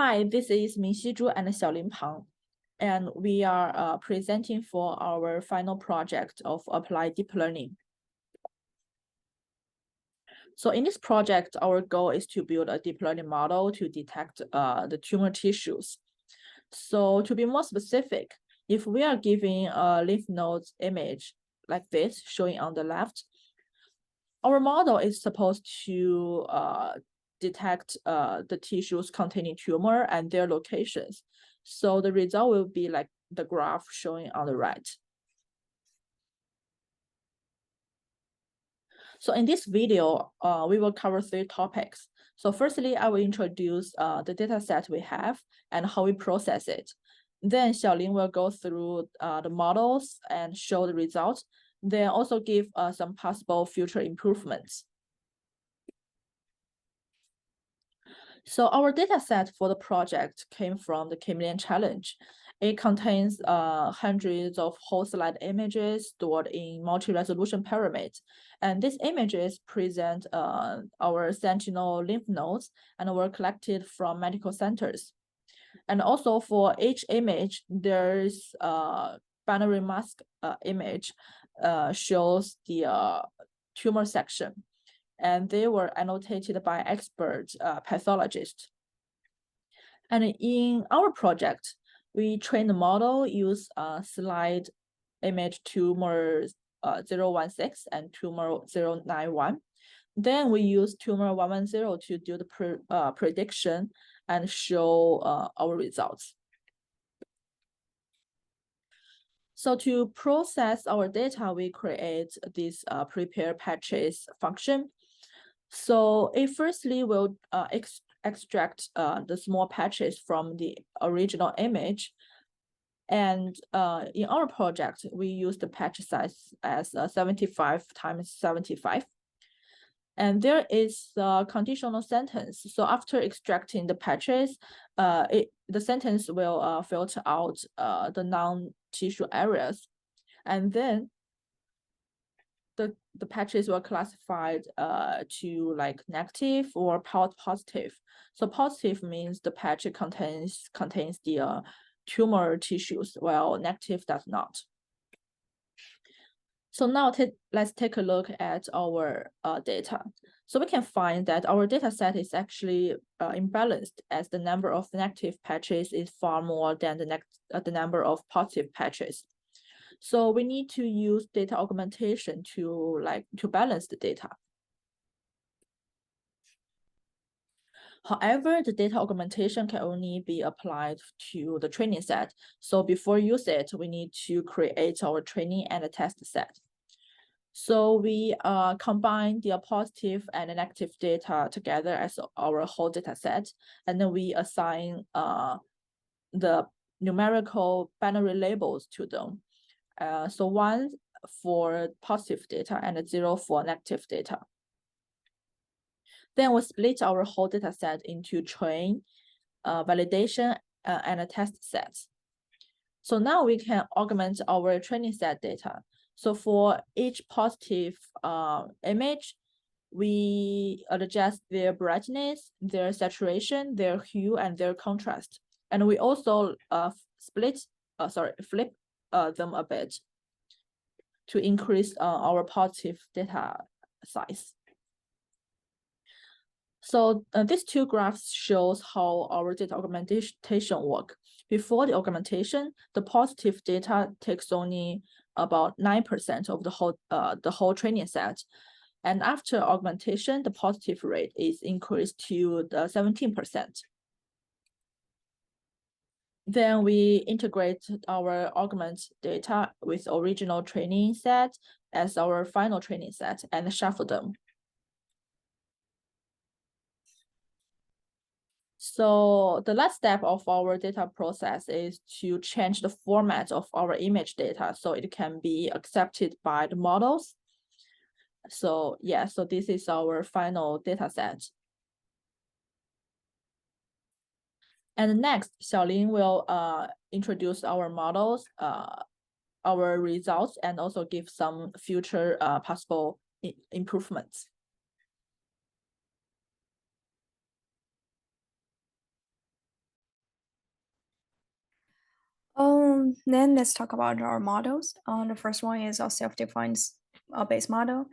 Hi, this is Minxi Zhu and Xiaolin Pang, and we are presenting for our final project of applied deep learning. So in this project, our goal is to build a deep learning model to detect the tumor tissues. So to be more specific, if we are giving a lymph node image like this, showing on the left, our model is supposed to detect the tissues containing tumor and their locations. So the result will be like the graph showing on the right. So in this video, we will cover 3 topics. So firstly, I will introduce the data set we have and how we process it. Then Xiaolin will go through the models and show the results. Then also give some possible future improvements. So our data set for the project came from the Chameleon Challenge. It contains hundreds of whole slide images stored in multi-resolution pyramids. And these images present our sentinel lymph nodes and were collected from medical centers. And also for each image, there's a binary mask image shows the tumor section, and they were annotated by expert pathologists. And in our project, we trained the model, use slide image tumor 016 and tumor 091. Then we use tumor 110 to do the prediction and show our results. So to process our data, we create this prepare patches function. So it firstly will extract the small patches from the original image. And in our project, we use the patch size as 75 times 75. And there is a conditional sentence. So after extracting the patches, the sentence will filter out the non-tissue areas. And then the patches were classified to like negative or positive. So positive means the patch contains the tumor tissues, while negative does not. So now let's take a look at our data. So we can find that our data set is actually imbalanced, as the number of negative patches is far more than the number of positive patches. So we need to use data augmentation to balance the data. However, the data augmentation can only be applied to the training set. So before use it, we need to create our training and a test set. So we combine the positive and negative data together as our whole data set, and then we assign the numerical binary labels to them. So 1 for positive data and 0 for negative data. Then we split our whole data set into train, validation, and a test sets. So now we can augment our training set data. So for each positive image, we adjust their brightness, their saturation, their hue, and their contrast. And we also flip them a bit to increase our positive data size. So these 2 graphs shows how our data augmentation work. Before the augmentation, the positive data takes only about 9% of the whole training set. And after augmentation, the positive rate is increased to 17%. Then we integrate our augment data with original training set as our final training set and shuffle them. So the last step of our data process is to change the format of our image data so it can be accepted by the models. So yeah, so this is our final data set. And next, Xiaolin will introduce our models, our results, and also give some future possible improvements. Then let's talk about our models. The first one is our self-defined base model.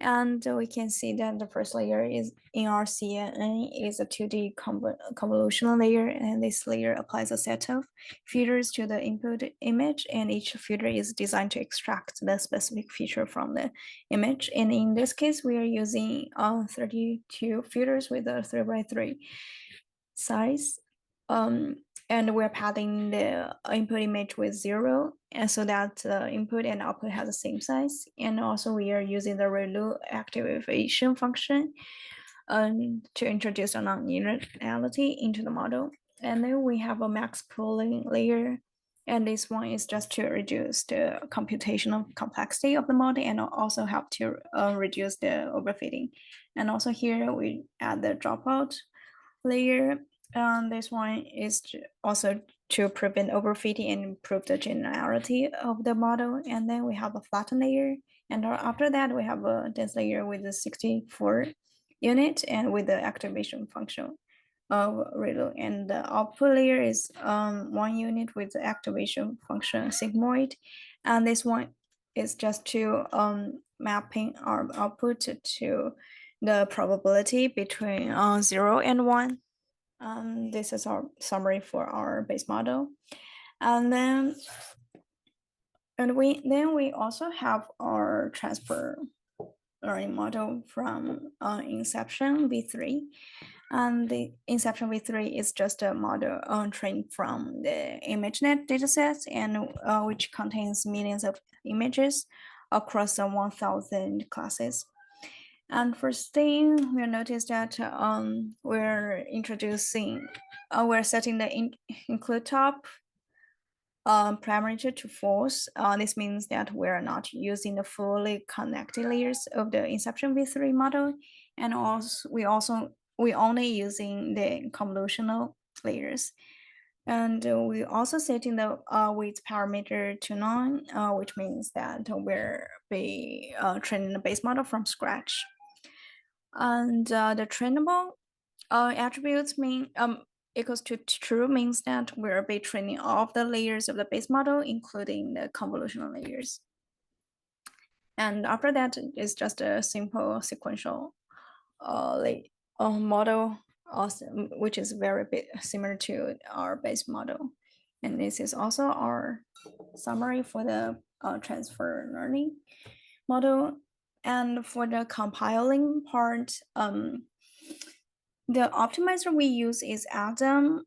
And we can see that the first layer is in our CNN is a 2D convolutional layer, and this layer applies a set of filters to the input image, and each filter is designed to extract the specific feature from the image. And in this case, we are using 32 filters with a 3x3 size. And we're padding the input image with 0, and so that the input and output has the same size. And also we are using the ReLU activation function to introduce a nonlinearity into the model. And then we have a max pooling layer, and this one is just to reduce the computational complexity of the model and also help to reduce the overfitting. And also here we add the dropout layer. This one is also to prevent overfitting and improve the generality of the model. And then we have a flatten layer. And after that, we have a dense layer with a 64 unit and with the activation function of ReLU. And the output layer is 1 unit with the activation function sigmoid. And this one is just to mapping our output to the probability between 0 and 1. This is our summary for our base model. And we also have our transfer learning model from Inception v3. And the Inception v3 is just a model trained from the ImageNet datasets, and which contains millions of images across 1,000 classes. And first thing we'll notice that we're setting the include top parameter to false. This means that we're not using the fully connected layers of the Inception v3 model, and we only using the convolutional layers. And we also setting the weight parameter to none, which means that we're training the base model from scratch. And the trainable attributes mean equals to true means that we'll be training all of the layers of the base model, including the convolutional layers. And after that is just a simple sequential model, which is very similar to our base model. And this is also our summary for the transfer learning model. And for the compiling part, the optimizer we use is Adam,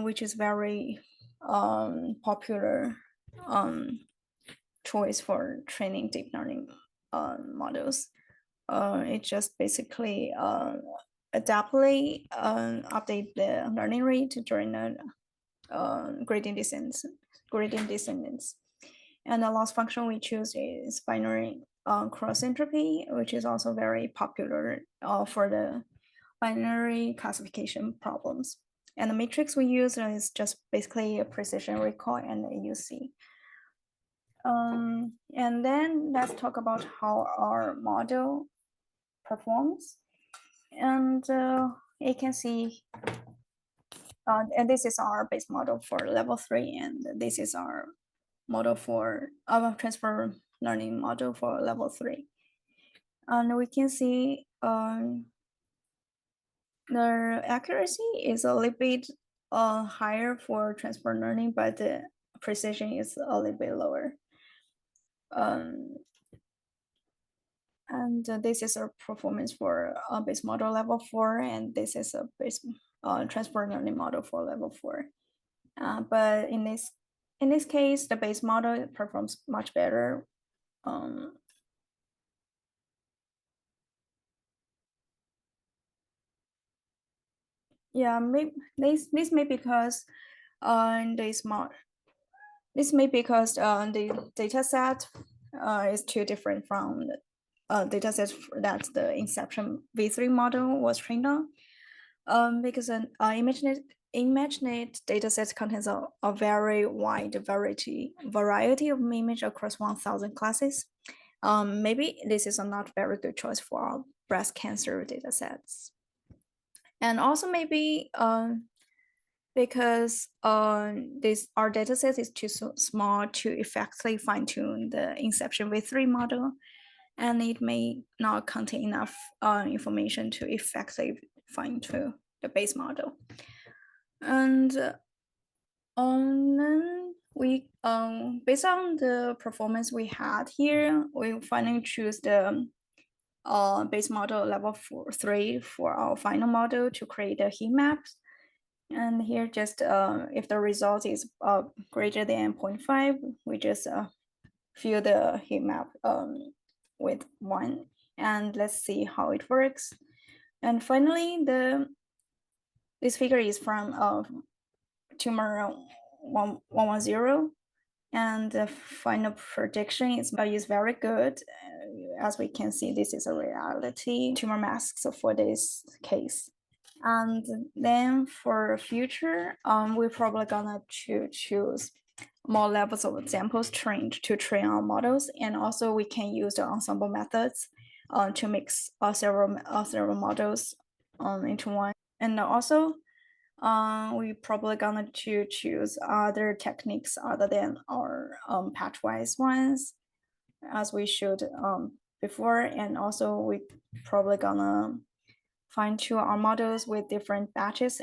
which is very popular choice for training deep learning models. It just basically adaptively update the learning rate during the gradient descendants. And the loss function we choose is binary cross entropy, which is also very popular for the binary classification problems. And the matrix we use is just basically a precision recall and AUC. And then let's talk about how our model performs. And you can see, and this is our base model for level 3, and this is our model for our transfer learning model for level 3. And we can see the accuracy is a little bit higher for transfer learning, but the precision is a little bit lower. And this is our performance for base model level 4, and this is a base transfer learning model for level 4. But in this case, the base model performs much better. Yeah, maybe this may because the data set is too different from the data set that the Inception v3 model was trained on. Because an ImageNet dataset contains a very wide variety of image across 1,000 classes. Maybe this is a not very good choice for our breast cancer datasets. And also maybe because our data set is too small to effectively fine-tune the inception V3 model, and it may not contain enough information to effectively fine-tune the base model. And then we based on the performance we had here, we finally choose the base model level 3 for our final model to create the heat maps. And here, just if the result is greater than 0.5, we just fill the heat map with 1, and let's see how it works. And finally, this figure is from tumor 110, and the final prediction is very good. As we can see, this is a reality tumor masks for this case. And then for future, we're probably gonna choose more levels of examples to train our models, and also we can use the ensemble methods to mix several models into one. And also, we probably gonna choose other techniques other than our patchwise ones, as we showed before, and also we probably gonna fine-tune our models with different batches